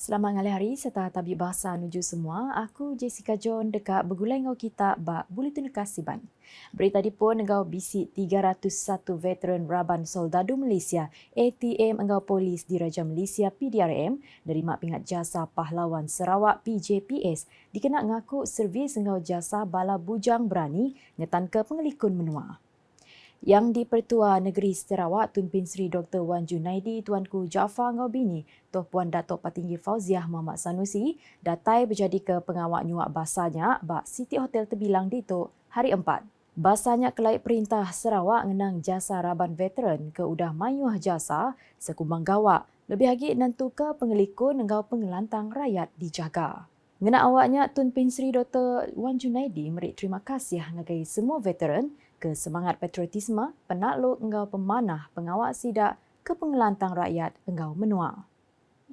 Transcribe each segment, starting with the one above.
Selamat ngalih hari serta tabik bahasa nuju semua. Aku Jessica John dekat bergulai ngau kita bak Bulletin Kasiban. Berita di pun engau bisik 301 veteran Raban Soldadu Malaysia ATM engau polis Diraja Malaysia PDRM nerima pingat jasa pahlawan Sarawak PJPS dikenal ngaku servis engau jasa bala bujang berani ngetan ke pengelikun menua. Yang di-Pertua Negeri Sarawak, Tumpin Sri Dr. Wan Junaidi, Tuanku Jaafar Ngabini, Tuan Puan Datuk Patinggi Fauziah Muhammad Sanusi, datai berjadi ke pengawak nyuak basanya bak City Hotel Terbilang Ditok hari 4. Basanya kelait perintah Sarawak ngenang jasa Raban Veteran ke udah mayuh jasa sekumbang gawak. Lebih lagi nentu ke pengelikun engau pengelantang rakyat dijaga. Ngena awaknya Tun Pin Sri Dr. Wan Junaidi merik terima kasih ngagai semua veteran ke semangat patriotisme, penakluk engau pemanah pengawak sidak ke pengelantang rakyat engau menua.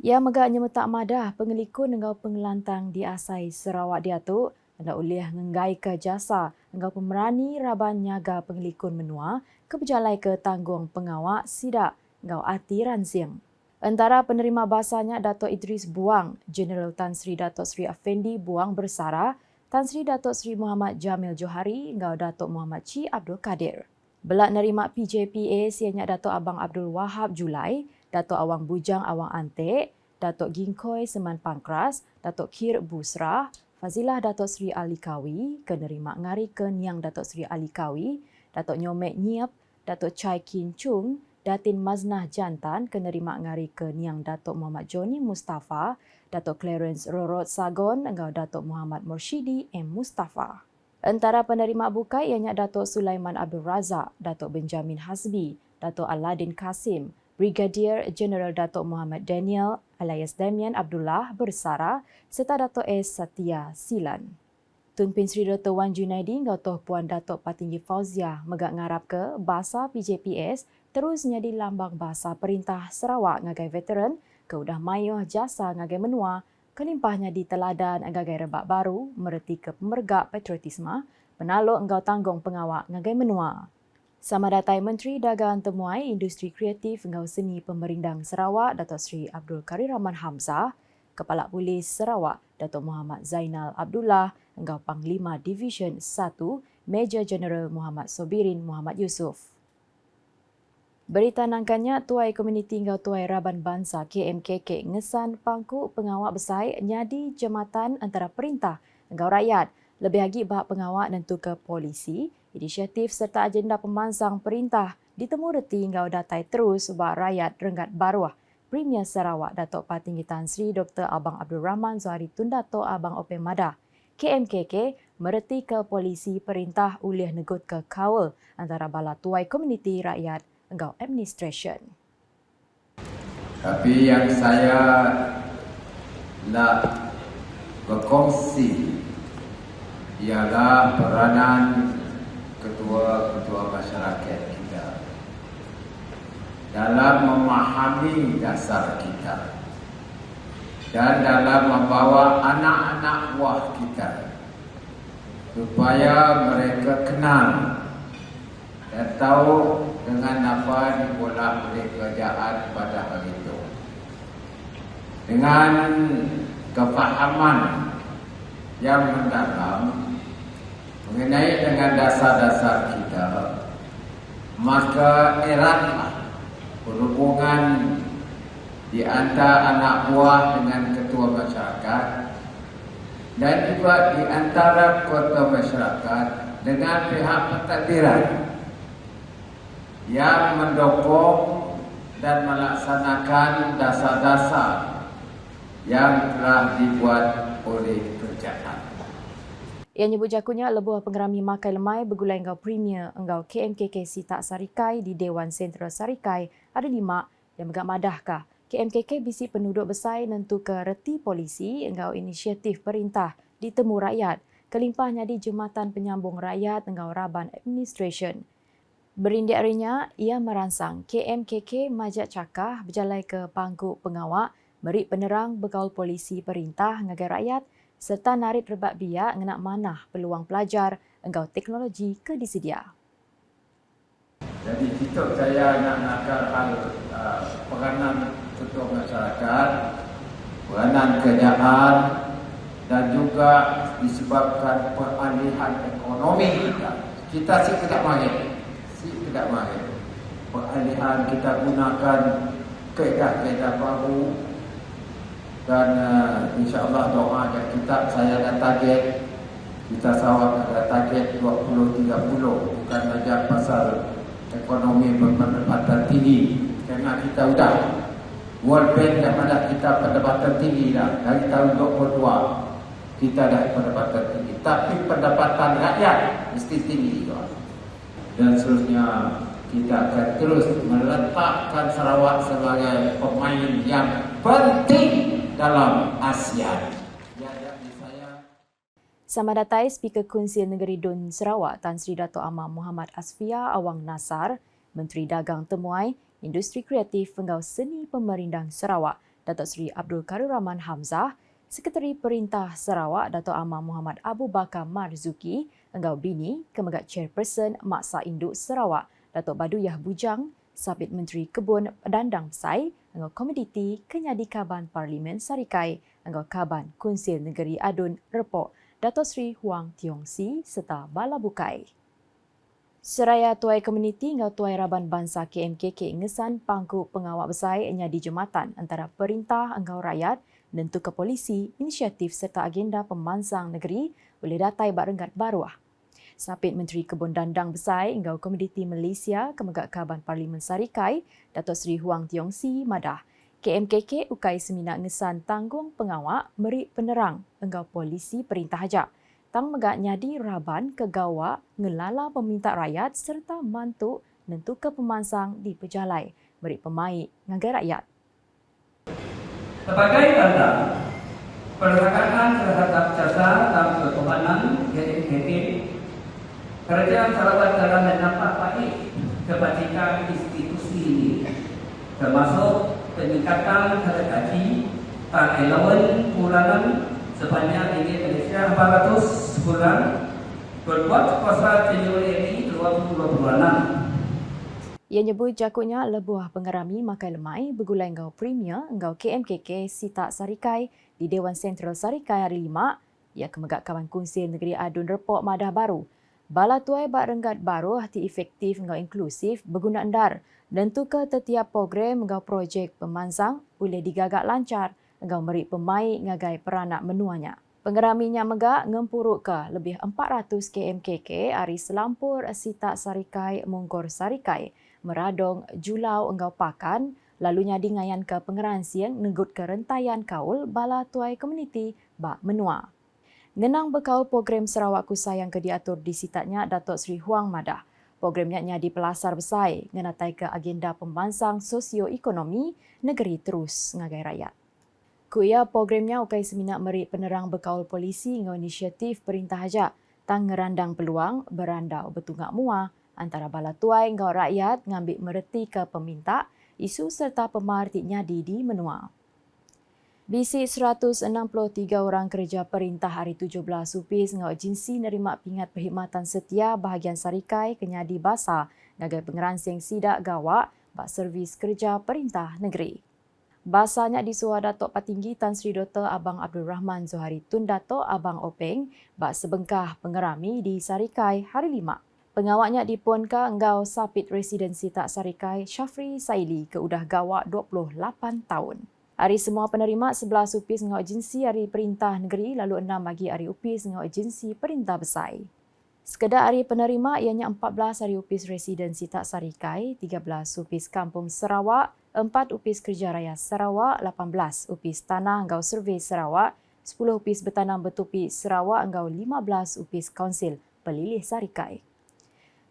Ia megaknya metak madah pengelikun engau pengelantang di Asai Sarawak Diatuk hendak ulih ngenggai ke jasa engau pemerani Raban nyaga pengelikun menua ke berjalai ke tanggung pengawak sidak engau ati ransiang. Antara penerima basanya Dato' Idris Buang, Jeneral Tan Sri Dato' Sri Afendi Buang Bersara, Tan Sri Dato' Sri Muhammad Jamil Johari, engau Dato' Muhammad Chi Abdul Kadir. Belak nerima PJPA sianya Dato' Abang Abdul Wahab Julai, Dato' Awang Bujang Awang Antek, Dato' Ginkoi Seman Pangkras, Dato' Kir Busrah, Fazilah Dato' Sri Ali Kawi, kenerima ngari ke Niang Dato' Sri Ali Kawi, Dato' Nyomek Nyiap, Dato' Chai Kin Chung, Datin Maznah Jantan kenerima ngari ke Niang Datuk Muhammad Joni Mustafa, Datuk Clarence Rorot Sagon, engau Datuk Muhammad Murshidi M. Mustafa. Antara penerima bukai ianya Datuk Sulaiman Abdul Razak, Datuk Benjamin Hasbi, Datuk Aladin Kasim, Brigadier General Datuk Muhammad Daniel alias Damian Abdullah Bersara serta Datuk S. Satya Silan. Tun Pin Sri Dr. Wan Junaidi engau Tuan Puan Datuk Patinggi Fauziah megak ngarap ke bahasa PJPS terus nyadi lambang bahasa Perintah Sarawak ngagai veteran ke udah mayuh jasa ngagai menua kelimpahnya di teladan ngagai rebak baru mereti ke pemergak patriotisme penaluk engau tanggung pengawak ngagai menua. Sama datai Menteri Dagang Temuai Industri Kreatif engau Seni Pemerindang Sarawak Datuk Sri Abdul Karir Rahman Hamzah, Kepala Polis Sarawak Datuk Muhammad Zainal Abdullah, engau Panglima Division 1 Major General Muhammad Sobirin Muhammad Yusof. Berita nangkannya Tuai Komuniti engau Tuai Raban Bangsa KMKK ngesan pangku pengawak besar nyadi jematan antara perintah engau rakyat. Lebih lagi bahak pengawak nentu ke polisi, inisiatif serta agenda pemansang perintah ditemu reti engau datai terus bahak rakyat Renggat Baruah. Premier Sarawak Datuk Patinggi Tan Sri Dr. Abang Abdul Rahman Zuhari Tun Dato' Abang Openg Madah. KMKK mereti ke polisi perintah ulih negut ke kawal antara bala tuai komuniti rakyat engau administration. Tapi yang saya nak berkongsi ialah peranan ketua-ketua masyarakat kita dalam memahami dasar kita dan dalam membawa anak-anak buah kita supaya mereka kenal dan tahu dengan apa dimulai oleh kerajaan pada hari itu. Dengan kefahaman yang mendalam mengenai dengan dasar-dasar kita, maka eratlah perhubungan di antara anak buah dengan ketua masyarakat dan juga di antara ketua masyarakat dengan pihak pentadbiran yang mendukung dan melaksanakan dasar-dasar yang telah dibuat oleh kerajaan. Ia nyebut jakunya lebuh pengerami makai lemai bergulai engau Premier engau KMKK Sitak Sarikai di Dewan Sentral Sarikai ada 5 yang megak madahkah KMKK bisi penduduk besar nentu ke reti polisi engau inisiatif perintah ditemu rakyat kelimpahnya di Jumatan Penyambung Rakyat engau Raban Administration. Berindik harinya, ia meransang KMKK majak cakah berjalai ke pangku pengawak, merik penerang begaul polisi perintah ngagai rakyat serta narik rebak biak ngenak manah peluang pelajar engau teknologi ke disedia. Jadi kita saya nak nakal hal peranan ketua masyarakat peranan kerajaan dan juga disebabkan peralihan ekonomi kita. Kita tidak mari. Peralihan kita gunakan kaedah-kaedah baru dan insya-Allah doa dan kitab saya ada target kita Sarawak ada target 2030, bukan saja pasal ekonomi berpendapatan tinggi, kerana kita sudah World Bank dah pada kita pendapatan tinggi dah dari tahun 22 kita dah pendapatan tinggi, tapi pendapatan rakyat mesti tinggi juga. Dan seterusnya kita akan terus meletakkan Sarawak sebagai pemain yang penting dalam ASEAN. Sama datai Speaker Konsil Negeri Dun Sarawak Tan Sri Dato' Amar Muhammad Asfia Awang Nasar, Menteri Dagang Temuai, Industri Kreatif Penggau Seni Pemerindang Sarawak Dato' Sri Abdul Karim Rahman Hamzah, Sekretari Perintah Sarawak Dato' Amar Muhammad Abu Bakar Marzuki, Enggau Bini, Kemegat Chairperson Maksa Induk Sarawak Dato' Baduyah Bujang, Sabit Menteri Kebun Dandang Besai, Enggau Komoditi Kenyadi Kaban Parlimen Sarikai, Enggau Kaban Konsil Negeri Adun Repok Dato' Sri Huang Tiong Si serta Bala Bukai. Seraya Tuai Komuniti Ngau Tuai Raban Bangsa KMKK ngesan pangku pengawal besar nyadi jematan antara perintah engkau rakyat dan tuka polisi, inisiatif serta agenda pemansang negeri boleh datai barenggat baruah. Sapit Menteri Kebun Dandang Besar Engkau Komoditi Malaysia Kemegat Kaban Parlimen Sarikai Dato' Sri Huang Tiong Si madah KMKK ukai seminar ngesan tanggung pengawak meri penerang engkau polisi perintah hajak. Tang megak nyadi raban kegawa ngelala peminta rakyat serta mantuk nentu ke pemansang di pejalai meri pemai ngagai rakyat. Sebagai tanda persakaan terhadap jasa dan ketuhanan KMKK, Kerajaan Sarawak telah mendapat baik kebajikan institusi ini, termasuk peningkatan harga gaji dan allowance bulanan sebanyak RM400 sebulan berbuat kuasa Januari 2026. Ia nyebut jakutnya lebuh pengerami makai lemai bergulai engkau Premier engkau KMKK Sitak Sarikai di Dewan Sentral Sarikai hari 5 ia kemegat kawan Konsil Negeri Adun Repok Madah Baru. Bala tuai bak renggat baru hati efektif engkau inklusif berguna endar dan tu ke setiap program engkau projek pemansang boleh digagak lancar engkau meri pemai ngagai peranak menuanya. Pengeraminya megak ngempuruk ke lebih 400 KMKK hari selampur Sitak Sarikai Mungkor Sarikai meradong julau engkau pakan lalunya dingayan ke pengeransiang negut ke rentayan kaul bala tuai komuniti bak menua. Ngenang bekal program Sarawak Ku Sayang ke diatur di sitatnya Dato' Sri Huang madah. Programnya nyadi pelasar besar ngenatai ke agenda pembansang sosioekonomi negeri terus ngagai rakyat. Kuya programnya ukai seminar meri penerang bekaul polisi ngau inisiatif perintah hajak tang ngerandang peluang berandau betungak mua antara bala tuai ngau rakyat ngambil mereti ke peminta isu serta pemarti nyadi di menua. Bisi 163 orang kerja perintah hari 17 Upis ngau agensi nerima pingat perkhidmatan setia bahagian Sarikai Kenyadi Basa ngagai pengeransing sidak gawak bak servis kerja perintah negeri. Basanya disuah Datuk Patinggi Tan Sri Dr. Abang Abdul Rahman Zohari Tun Datuk Abang Openg bak sebengkah pengerami di Sarikai hari 5. Pengawaknya dipunka engkau Sapit Residensi Tak Sarikai Syafri Saili ke udah gawak 28 tahun. Hari semua penerima 11 upis ngau agensi hari perintah negeri lalu 6 bagi hari upis ngau agensi perintah besar. Sekedar hari penerima ianya 14 hari upis residensi Tak Sarikai, 13 upis kampung Sarawak, 4 upis kerja raya Sarawak, 18 upis tanah engkau survey Sarawak, 10 upis bertanam betupi Sarawak engkau 15 upis kaunsil pelilih Sarikai.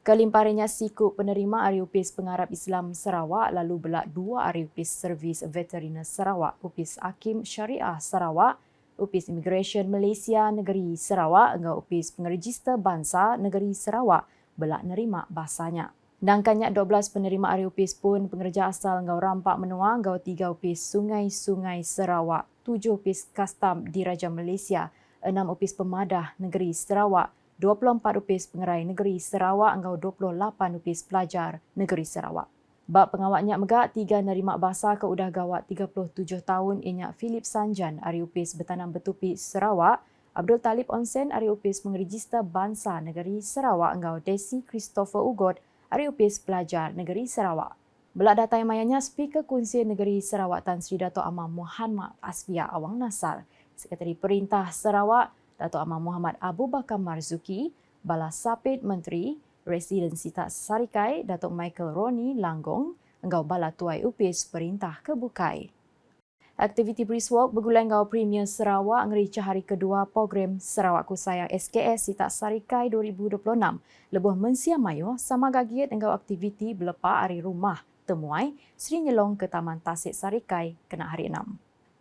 Kelimparannya siku penerima hari upis pengarap Islam Sarawak lalu belak 2 hari upis servis veteriner Sarawak, upis Hakim Syariah Sarawak, upis Immigration Malaysia Negeri Sarawak engkau upis pengeregister bangsa Negeri Sarawak belak nerima bahasanya. Dangkannya 12 penerima hari upis pun pengerja asal engkau rampak menua engkau 3 upis sungai-sungai Sarawak, 7 upis kastam Diraja Malaysia, 6 upis pemadah Negeri Sarawak, 24 upis pengerai negeri Sarawak engkau 28 upis pelajar negeri Sarawak. Bab pengawaknya megak 3 nerima bahasa ke udah gawat 37 tahun inyak Philip Sanjan Ari Upis Bertanam Betupi Sarawak, Abdul Talib Onsen Ari Upis mengeregister Bangsa Negeri Sarawak engau Desi Christopher Ugot Ari Upis pelajar Negeri Sarawak. Belak datai mayanya Speaker Kunsi Negeri Sarawak Tan Sri Dato' Amam Muhammad Asfiya Awang Nasar, Sekretari Perintah Sarawak Dato' Amam Muhammad Abu Bakar Marzuki, Bala Sapit Menteri Residen Sita Sarikai Datuk Michael Roni Langgong engau Bala Tuai Upis Perintah Kebukai. Aktiviti Briswalk bergulai engau Premier Sarawak ngerica hari kedua program Sarawakku Sayang SKS Sita Sarikai 2026 lebuh mensia mayu sama gagiat engau aktiviti belepa hari rumah temuai Sri Nyelong ke Taman Tasik Sarikai kena hari 6.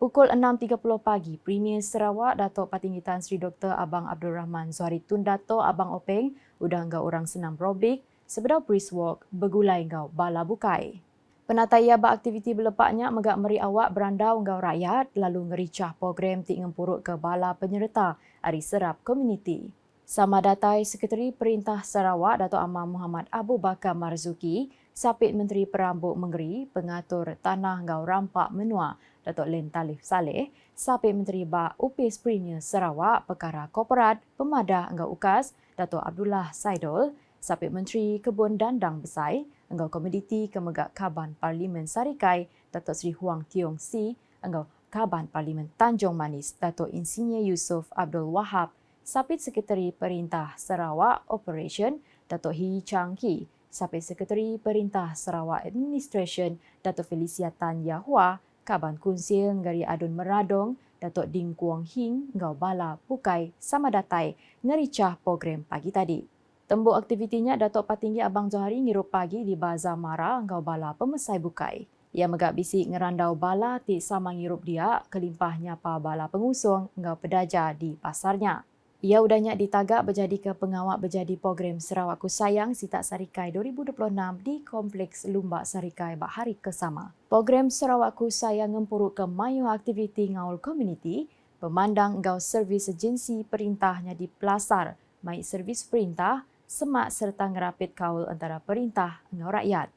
Pukul 6.30 pagi, Premier Sarawak Datuk Patinggitan Sri Dr. Abang Abdul Rahman Zuhari Tun Dato' Abang Openg udah engau orang senam robik sebedau Briswalk bergulai engau Bala Bukai. Penataya ba aktiviti belepaknya megak meri awak berandau engau rakyat lalu ngericah program tik ngempurut ke bala penyerta Ari Serap Komuniti. Sama datai Sekretari Perintah Sarawak Dato' Amam Muhammad Abu Bakar Marzuki, Sapit Menteri Perambut Menggeri, Pengatur Tanah engau Rampak Menua Dato' Len Talif Saleh, Sapit Menteri Ba Upis Premier Sarawak Perkara Korporat Pemadah engau UKAS Dato' Abdullah Saidul, Sapit Menteri Kebun Dandang Besai engau Komoditi Kemegak Kaban Parlimen Sarikai Dato' Sri Huang Tiong Si, engau Kaban Parlimen Tanjung Manis Dato' Insinyur Yusof Abdul Wahab, Sapit Sekretari Perintah Sarawak Operation Dato' Hee Chang Ki, Sapit Sekretari Perintah Sarawak Administration Dato' Felicia Tan Yahua, Kaban Kunsil Ngari Adun Meradong Dato' Ding Kuang Hing engau Bala Bukai sama datai ngericah program pagi tadi. Tembuk aktivitinya Dato' Patinggi Abang Johari ngirup pagi di Bazar Mara engau Bala Pemesai Bukai. Ia megak bisik ngerandau bala ti sama ngirup dia kelimpahnya pa bala pengusung engau pedaja di pasarnya. Ia udahnya ditagak berjadi ke pengawak berjadi program Sarawakku Sayang Sita Sarikai 2026 di Kompleks Lumbak Sarikai bak hari kesama. Program Sarawakku Sayang ngempurut ke mayu aktiviti ngaul komuniti, pemandang engau servis agensi perintahnya di Pelasar, mai servis perintah, semak serta ngerapit kaul antara perintah engau rakyat.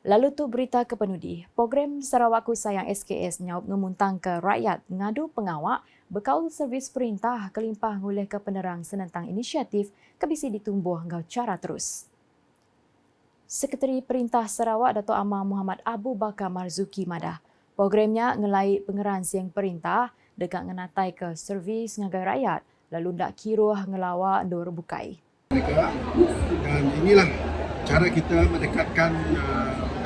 Lalu tu berita kepenudi, program Sarawakku Sayang SKS nyaup ngemuntang ke rakyat ngadu pengawak berkaul servis perintah kelimpah ngulih ke penerang senentang inisiatif kebisi ditumbuh engau cara terus. Sekretari Perintah Sarawak Dato' Amam Muhammad Abu Bakar Marzuki madah, programnya ngelai pengeran siang perintah dekat ngenatai ke servis ngagai rakyat lalu ndak kiruh ngelawak dor bukai. Dan inilah cara kita mendekatkan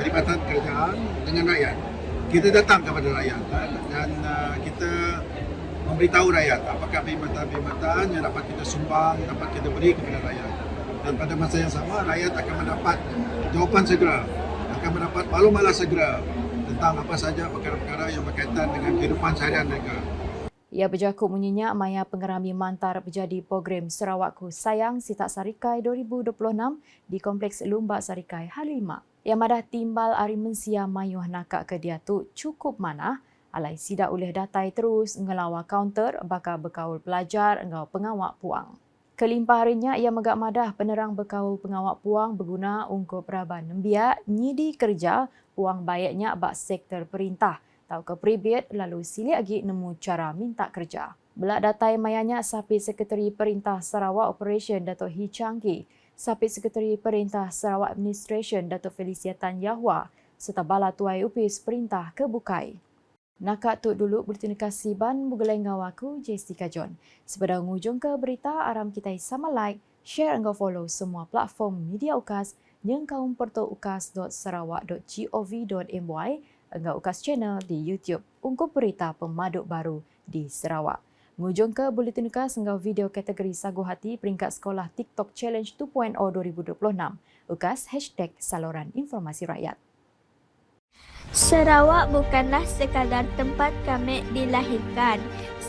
perkhidmatan kerajaan dengan rakyat. Kita datang kepada rakyat dan kita memberitahu rakyat apakah perkhidmatan yang dapat kita sumbang, dapat kita beri kepada rakyat. Dan pada masa yang sama, rakyat akan mendapat jawapan segera, akan mendapat maklumat segera tentang apa saja perkara-perkara yang berkaitan dengan kehidupan seharian mereka. Ia berjakut menyenyak maya pengerami mantar berjadi program Sarawakku Sayang Sita Sarikai 2026 di Kompleks Lumbak Sarikai Hari 5. Ia madah timbal ari mensia mayuh nakak ke dia tu cukup mana alai sidak oleh datai terus ngelawa kaunter bakal berkaul pelajar engau pengawak puang. Kelimpah harinya ia megak madah penerang berkaul pengawak puang berguna untuk peraban nembiak nyidi kerja puang bayaknya bak sektor perintah. Tahu ke peribet lalu silik lagi nemu cara minta kerja. Belak datai mayanya Sapit Sekretari Perintah Sarawak Operation Dato' Hee Chang Ki, Sapit Sekretari Perintah Sarawak Administration Dato' Felicia Tan Yahua serta Bala Tuai Upis Perintah Kebukai. Nakak tu dulu buletin kasih ban bugelai ngawaku Jessica John. Sebelum ngujung ke berita aram kita sama like, share dan follow semua platform media UKAS yang kaum portal ukas.sarawak.gov.my engkau UKAS channel di YouTube untuk berita pemaduk baru di Sarawak. Ngujung ke Buletin UKAS engkau video kategori Sagu Hati peringkat sekolah TikTok Challenge 2.0 2026. UKAS #saluran informasi rakyat. Sarawak bukanlah sekadar tempat kami dilahirkan.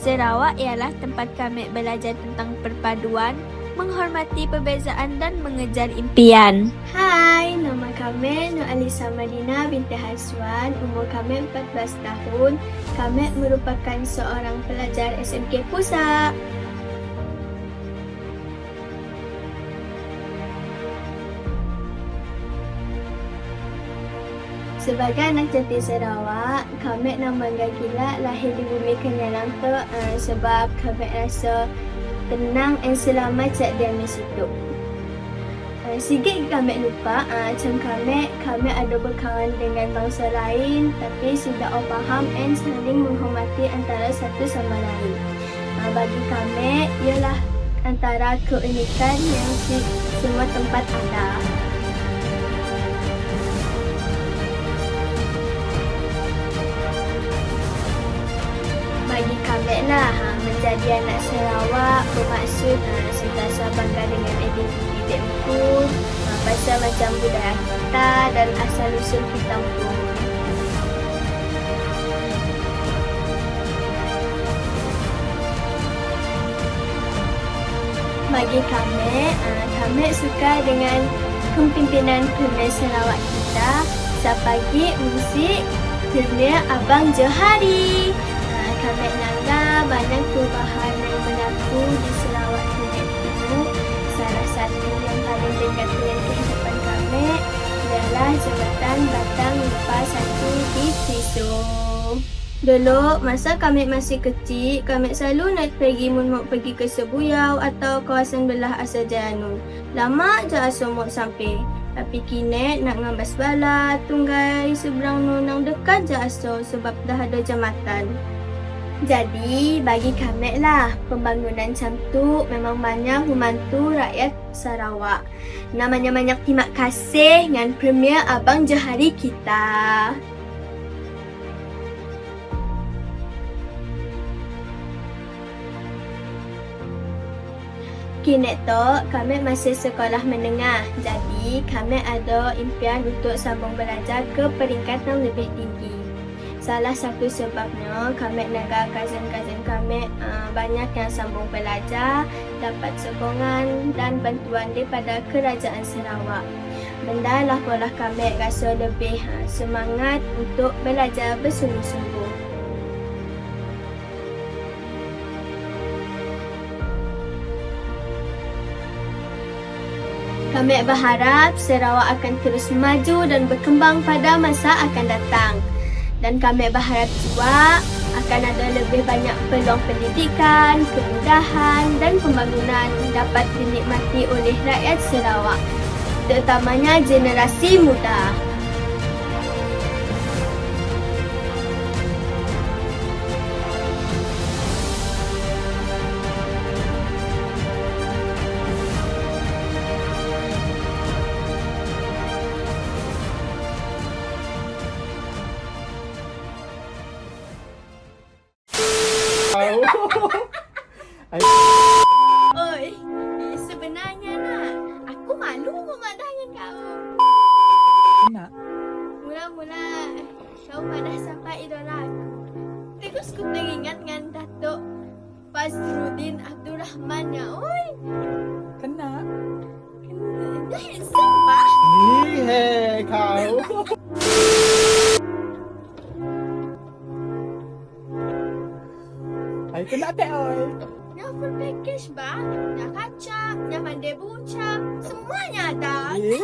Sarawak ialah tempat kami belajar tentang perpaduan, menghormati perbezaan dan mengejar impian. Hai, nama kami Nur Alisa Madina binti Haswan, umur kami 14 tahun. Kami merupakan seorang pelajar SMK Pusat. Sebagai anak jantin Sarawak, kami nak bangga gila lahir di bumi Kenyalang tu sebab kami rasa tenang dan selamat saat dia di situ. Sikit kami lupa, macam kami ada berkawan dengan bangsa lain tapi sudah faham dan saling menghormati antara satu sama lain. Bagi kami, ialah antara keunikan yang semua tempat ada. Bagi kami lah, menjadi anak Sarawak bermaksud sentiasa bangga dengan identiti tempu, pasal macam budaya kita dan asal-usul kita pun. Bagi kami suka dengan kepimpinan Premier Sarawak kita. Sepagi musik Premier Abang Johari. Kami nangga banyak perubahan yang berlaku di Sarawak Timur. Salah satu yang paling dekat dengan kehidupan kami ialah Jabatan Batang Lipa 1 di Trisong. Dulu, masa kami masih kecil, kami selalu nak pergi ke Sebuyau atau kawasan belah Asal Janun. Lama je asal sampai. Tapi kini nak ngambas bala, tunggai seberang nunang dekat je asal sebab dah ada jambatan. Jadi, bagi kami lah, pembangunan macam tu memang banyak membantu rakyat Sarawak. Namanya banyak terima kasih dengan Premier Abang Johari kita. Kini tu, kami masih sekolah menengah. Jadi, kami ada impian untuk sambung belajar ke peringkat yang lebih tinggi. Salah satu sebabnya, kami negara kajian-kajian kami banyak yang sambung belajar, dapat sokongan dan bantuan daripada Kerajaan Sarawak. Benda lah pola kami rasa lebih semangat untuk belajar bersungguh-sungguh. Kami berharap Sarawak akan terus maju dan berkembang pada masa akan datang. Dan kami berharap juga akan ada lebih banyak peluang pendidikan, kemudahan dan pembangunan dapat dinikmati oleh rakyat Sarawak, terutamanya generasi muda. Oi, sebenarnya nak, aku malu memandah dengan kau. Nak? Mula-mula kau pada sampai idola aku. Terus ku teringat dengan Datuk Fazrudin Abdul Rahman ya, oi. Kena? Dia handsome bah. Hei kau. Ay, kena tak oi? Yang full package bah. Yang kacang, yang mandi bucang, semuanya ada. Eh?